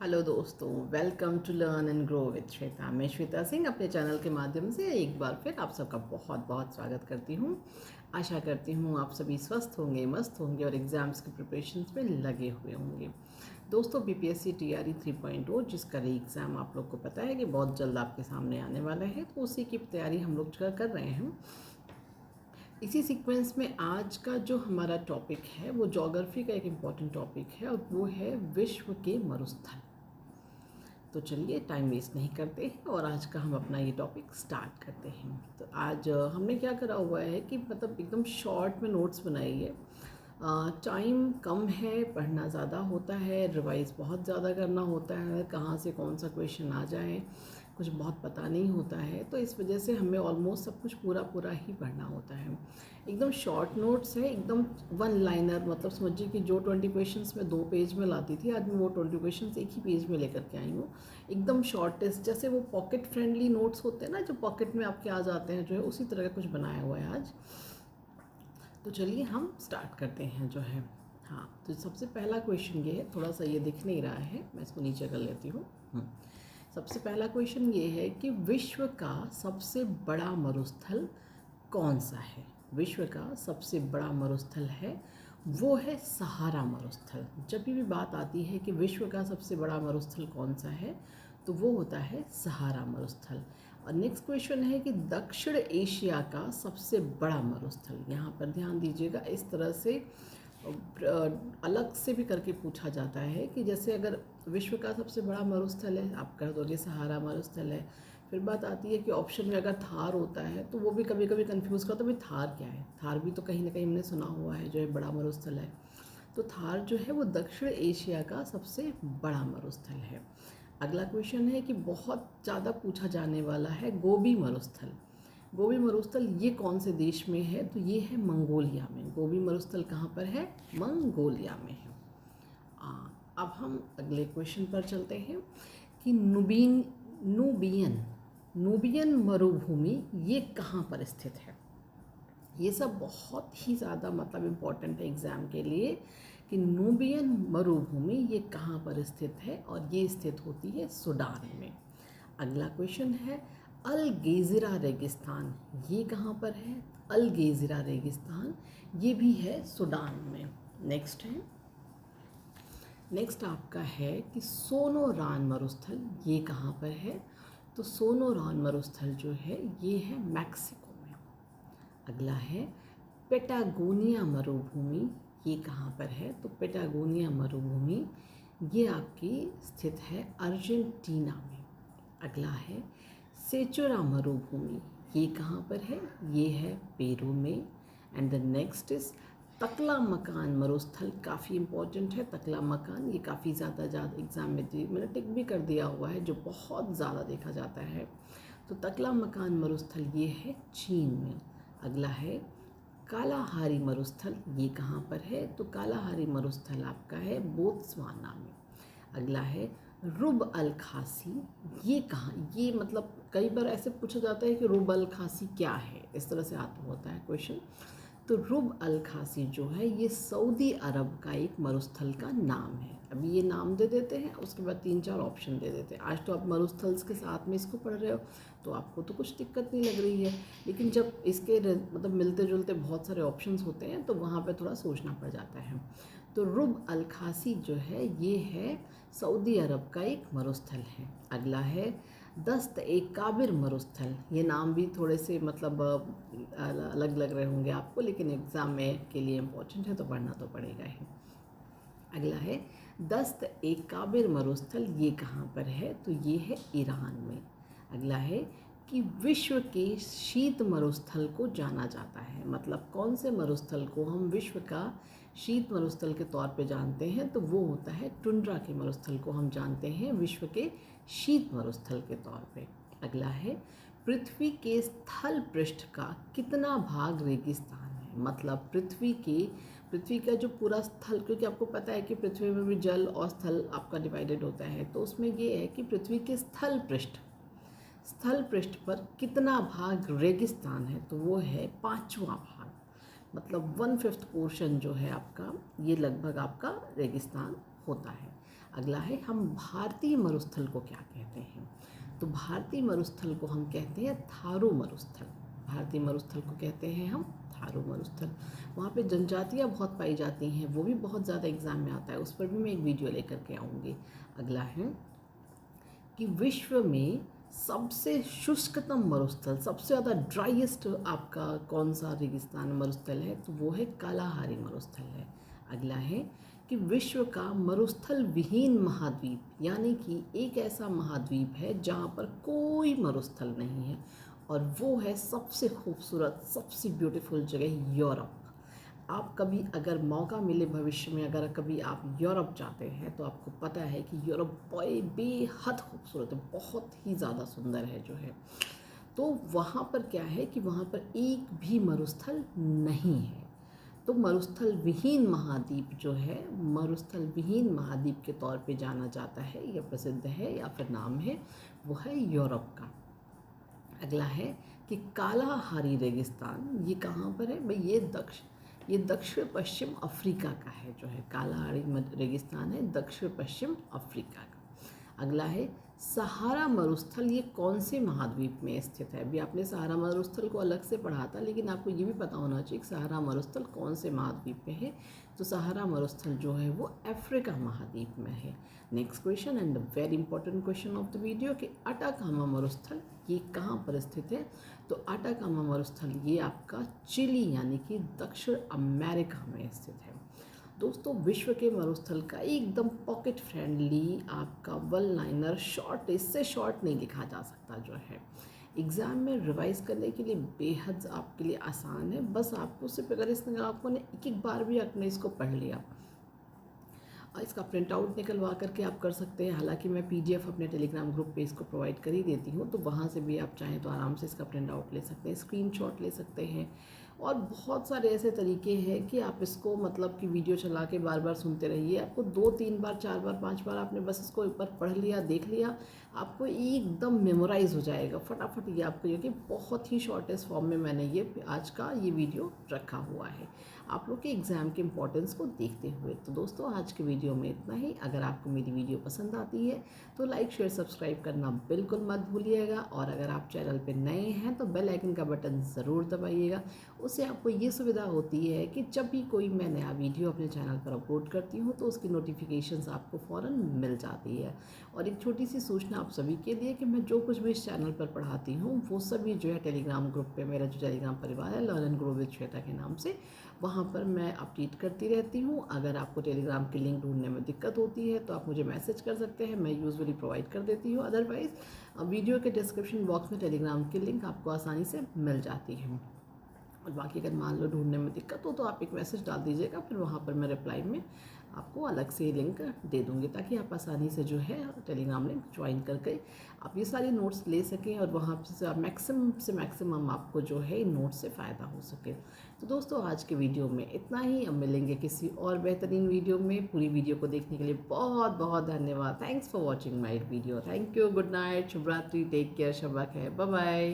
Hello दोस्तों, welcome to learn and grow with Shweta. मैं श्वेता सिंह अपने चैनल के माध्यम से एक बार फिर आप सबका बहुत बहुत स्वागत करती हूँ। आशा करती हूँ आप सभी स्वस्थ होंगे, मस्त होंगे और एग्ज़ाम्स की प्रिपरेशंस में लगे हुए होंगे। दोस्तों, बीपीएससी टीआरई 3.0 जिसका री एग्ज़ाम आप लोग को पता है कि बहुत जल्द आपके सामने आने वाला है, तो उसी की तैयारी हम लोग कर रहे हैं। इसी सीक्वेंस में आज का जो हमारा टॉपिक है वो ज्योग्राफी का एक इम्पॉर्टेंट टॉपिक है और वो है विश्व के मरुस्थल। तो चलिए टाइम वेस्ट नहीं करते हैं और आज का हम अपना ये टॉपिक स्टार्ट करते हैं। तो आज हमने क्या करा हुआ है कि मतलब एकदम शॉर्ट में नोट्स बनाई है। टाइम कम है, पढ़ना ज़्यादा होता है, रिवाइज़ बहुत ज़्यादा करना होता है, कहाँ से कौन सा क्वेश्चन आ जाए कुछ बहुत पता नहीं होता है, तो इस वजह से हमें ऑलमोस्ट सब कुछ पूरा पूरा ही पढ़ना होता है। एकदम शॉर्ट नोट्स है, एकदम वन लाइनर, मतलब समझिए कि जो 20 क्वेश्चंस मैं 2 पेज में लाती थी, आज मैं वो 20 क्वेश्चंस एक ही पेज में लेकर के आई हूँ। एकदम शॉर्ट टेस्ट, जैसे वो पॉकेट फ्रेंडली नोट्स होते हैं ना, जो पॉकेट में आपके आ जाते हैं, जो है उसी तरह का कुछ बनाया हुआ है आज। तो चलिए हम स्टार्ट करते हैं जो है। हाँ, तो सबसे पहला क्वेश्चन ये है, थोड़ा सा ये दिख नहीं रहा है, मैं इसको नीचे कर लेती हूँ। सबसे पहला क्वेश्चन ये है कि विश्व का सबसे बड़ा मरुस्थल कौन सा है। विश्व का सबसे बड़ा मरुस्थल है वो है सहारा मरुस्थल। जब भी बात आती है कि विश्व का सबसे बड़ा मरुस्थल कौन सा है, तो वो होता है सहारा मरुस्थल। और नेक्स्ट क्वेश्चन है कि दक्षिण एशिया का सबसे बड़ा मरुस्थल। यहाँ पर ध्यान दीजिएगा, इस तरह से अलग से भी करके पूछा जाता है कि जैसे अगर विश्व का सबसे बड़ा मरुस्थल है, आप कह दोगे सहारा मरुस्थल है। फिर बात आती है कि ऑप्शन में अगर थार होता है तो वो भी कभी कभी कंफ्यूज करता है, भाई थार क्या है। थार भी तो कहीं ना कहीं हमने सुना हुआ है जो है बड़ा मरुस्थल है। तो थार जो है वो दक्षिण एशिया का सबसे बड़ा मरुस्थल है। अगला क्वेश्चन है कि बहुत ज़्यादा पूछा जाने वाला है गोबी मरुस्थल। गोबी मरुस्थल ये कौन से देश में है, तो ये है मंगोलिया में। गोबी मरुस्थल कहाँ पर है, मंगोलिया में है। अब हम अगले क्वेश्चन पर चलते हैं कि नूबियन मरुभूमि ये कहाँ पर स्थित है। ये सब बहुत ही ज़्यादा मतलब इम्पॉर्टेंट है एग्ज़ाम के लिए कि नूबियन मरुभूमि ये कहाँ पर स्थित है, और ये स्थित होती है सूडान में। अगला क्वेश्चन है अल गेज़िरा रेगिस्तान, ये कहाँ पर है। अल गेज़िरा रेगिस्तान ये भी है सूडान में। नेक्स्ट आपका है कि सोनोरान मरुस्थल ये कहाँ पर है, तो सोनोरान मरुस्थल जो है ये है मैक्सिको में। अगला है पेटागोनिया मरुभूमि, ये कहाँ पर है, तो पेटागोनिया मरुभूमि ये आपकी स्थित है अर्जेंटीना में। अगला है सेचुरा मरुभूमि, ये कहाँ पर है, ये है पेरू में। एंड द नेक्स्ट इज तकलामकान मरुस्थल, काफ़ी इम्पोर्टेंट है तकलामकान, ये काफ़ी ज़्यादा एग्ज़ाम में मैंने टिक भी कर दिया हुआ है, जो बहुत ज़्यादा देखा जाता है। तो तकलामकान मरुस्थल ये है चीन में। अगला है कालाहारी मरुस्थल, ये कहाँ पर है, तो कालाहारी मरुस्थल आपका है बोत्सवाना में। अगला है रुब अल खासी, ये कहाँ, ये मतलब कई बार ऐसे पूछा जाता है कि रुब अल खासी क्या है, इस तरह से आता होता है क्वेश्चन। तो रुब अल खासी जो है ये सऊदी अरब का एक मरुस्थल का नाम है। अभी ये नाम दे देते हैं, उसके बाद 3-4 ऑप्शन दे देते हैं। आज तो आप मरुस्थल्स के साथ में इसको पढ़ रहे हो तो आपको तो कुछ दिक्कत नहीं लग रही है, लेकिन जब इसके मतलब मिलते जुलते बहुत सारे ऑप्शंस होते हैं तो वहाँ पे थोड़ा सोचना पड़ जाता है। तो रुब अल खासी जो है ये है सऊदी अरब का एक मरुस्थल है। अगला है दस्त ए काबिर मरुस्थल, ये नाम भी थोड़े से मतलब अलग लग रहे होंगे आपको, लेकिन एग्ज़ाम में के लिए इम्पोर्टेंट है तो पढ़ना तो पड़ेगा ही। अगला है दस्त ए काबिर मरुस्थल, ये कहाँ पर है, तो ये है ईरान में। अगला है कि विश्व के शीत मरुस्थल को जाना जाता है, मतलब कौन से मरुस्थल को हम विश्व का शीत मरुस्थल के तौर पे जानते हैं, तो वो होता है टुंड्रा के मरुस्थल को हम जानते हैं विश्व के शीत मरुस्थल के तौर पे। अगला है पृथ्वी के स्थल पृष्ठ का कितना भाग रेगिस्तान है, मतलब पृथ्वी का जो पूरा स्थल, क्योंकि आपको पता है कि पृथ्वी में भी जल और स्थल आपका डिवाइडेड होता है, तो उसमें ये है कि पृथ्वी के स्थल पृष्ठ पर कितना भाग रेगिस्तान है, तो वो है 5वां भाग, मतलब 1/5 पोर्शन जो है आपका, ये लगभग आपका रेगिस्तान होता है। अगला है हम भारतीय मरुस्थल को क्या कहते हैं। तो भारतीय मरुस्थल को हम कहते हैं थारू मरुस्थल। भारतीय मरुस्थल को कहते हैं हम थारू मरुस्थल। वहाँ पे जनजातियाँ बहुत पाई जाती हैं, वो भी बहुत ज़्यादा एग्जाम में आता है, उस पर भी मैं एक वीडियो लेकर के आऊँगी। अगला है कि विश्व में सबसे शुष्कतम मरुस्थल, सबसे ज़्यादा ड्राइएस्ट आपका कौन सा रेगिस्तान मरुस्थल है, तो वो है कालाहारी मरुस्थल है। अगला है कि विश्व का मरुस्थल विहीन महाद्वीप, यानी कि एक ऐसा महाद्वीप है जहाँ पर कोई मरुस्थल नहीं है, और वो है सबसे खूबसूरत, सबसे ब्यूटीफुल जगह यूरोप। आप कभी अगर मौका मिले भविष्य में, अगर कभी आप यूरोप जाते हैं तो आपको पता है कि यूरोप बेहद खूबसूरत है, बहुत ही ज़्यादा सुंदर है जो है। तो वहाँ पर क्या है कि वहाँ पर एक भी मरुस्थल नहीं है। तो मरुस्थल विहीन महाद्वीप जो है, मरुस्थल विहीन महाद्वीप के तौर पे जाना जाता है, या प्रसिद्ध है, या फिर नाम है, वो है यूरोप का। अगला है कि कालाहारी रेगिस्तान, ये कहाँ पर है भाई, ये दक्षिण पश्चिम अफ्रीका का है जो है। कालाहारी रेगिस्तान है दक्षिण पश्चिम अफ्रीका का। अगला है सहारा मरुस्थल, ये कौन से महाद्वीप में स्थित है। अभी आपने सहारा मरुस्थल को अलग से पढ़ा था, लेकिन आपको ये भी पता होना चाहिए कि सहारा मरुस्थल कौन से महाद्वीप में है। तो सहारा मरुस्थल जो है वो अफ्रीका महाद्वीप में है। Next question and very important question of the video कि अटाकामा मरुस्थल ये कहाँ पर स्थित है। तो अटाकामा मरुस्थल ये आपका चिली यानी कि दक्षिण अमेरिका में स्थित है। दोस्तों विश्व के मरुस्थल का एकदम पॉकेट फ्रेंडली आपका वन लाइनर शॉर्ट, इससे शॉर्ट नहीं लिखा जा सकता जो है, एग्ज़ाम में रिवाइज़ करने के लिए बेहद आपके लिए आसान है। बस आपको सिर्फ अगर इसने आपको ने एक बार भी आपने इसको पढ़ लिया, इसका प्रिंट आउट निकलवा करके आप कर सकते हैं। हालांकि मैं पीडीएफ अपने टेलीग्राम ग्रुप पे इसको प्रोवाइड कर ही देती हूँ, तो वहाँ से भी आप चाहें तो आराम से इसका प्रिंट आउट ले सकते हैं, स्क्रीनशॉट ले सकते हैं। और बहुत सारे ऐसे तरीके हैं कि आप इसको मतलब कि वीडियो चला के बार बार सुनते रहिए। आपको 2-3 बार 4 बार 5 बार आपने बस इसको एक बार पढ़ लिया, देख लिया, आपको एकदम मेमोराइज़ हो जाएगा फटाफट। ये आपको, क्योंकि बहुत ही शॉर्टेस्ट फॉर्म में मैंने ये आज का ये वीडियो रखा हुआ है आप लोग के एग्ज़ाम के इम्पोर्टेंस को देखते हुए। तो दोस्तों आज के वीडियो में इतना ही। अगर आपको मेरी वीडियो पसंद आती है तो लाइक शेयर सब्सक्राइब करना बिल्कुल मत भूलिएगा, और अगर आप चैनल पे नए हैं तो बेल आइकन का बटन ज़रूर दबाइएगा। उससे आपको ये सुविधा होती है कि जब भी कोई मैं नया वीडियो अपने चैनल पर अपलोड करती हूँ तो उसकी नोटिफिकेशंस आपको फ़ौरन मिल जाती है। और एक छोटी सी सूचना आप सभी के लिए कि मैं जो कुछ भी इस चैनल पर पढ़ाती हूँ वो सभी जो है टेलीग्राम ग्रुप पे, मेरा जो टेलीग्राम परिवार है learn and grow with Shweta के नाम से, वहाँ पर मैं अपडेट करती रहती हूँ। अगर आपको टेलीग्राम की लिंक ढूंढने में दिक्कत होती है तो आप मुझे मैसेज कर सकते हैं, मैं यूजुअली प्रोवाइड कर देती हूँ। अदरवाइज़ वीडियो के डिस्क्रिप्शन बॉक्स में टेलीग्राम की लिंक आपको आसानी से मिल जाती है। और बाकी अगर मान लो ढूंढने में दिक्कत हो तो आप एक मैसेज डाल दीजिएगा, फिर वहाँ पर मैं रिप्लाई में आपको अलग से लिंक दे दूँगी, ताकि आप आसानी से जो है टेलीग्राम लिंक ज्वाइन करके आप ये सारे नोट्स ले सकें, और वहाँ से मैक्सिमम से मैक्सिमम आपको जो है इन नोट्स से फ़ायदा हो सके। तो दोस्तों आज के वीडियो में इतना ही। अब मिलेंगे किसी और बेहतरीन वीडियो में। पूरी वीडियो को देखने के लिए बहुत बहुत धन्यवाद। Thanks for watching my video. Thank you, good night, शुभ रात्रि, टेक केयर, शब्बा खैर, बाय बाय।